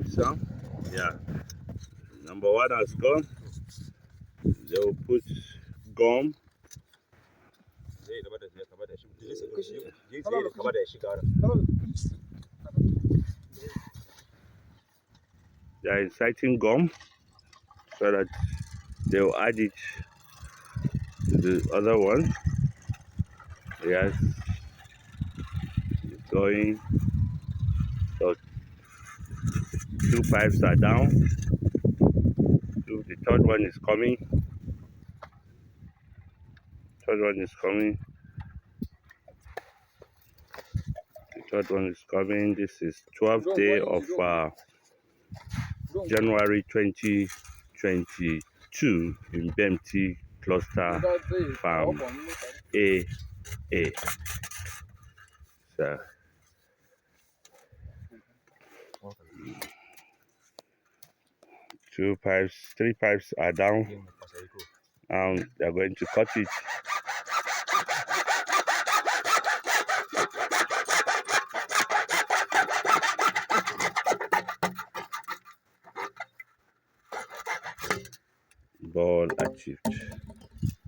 some. Yeah. Number one has gone. They will put gum. They are inciting gum so that they will add it to the other one. Yes, it's going. So 2 pipes are down. The third one is coming. Third one is coming. The third one is coming. This is 12th day of January 2022 in BMT Cluster Farm AA. So, 2 pipes, 3 pipes are down. They're going to cut it. Goal achieved.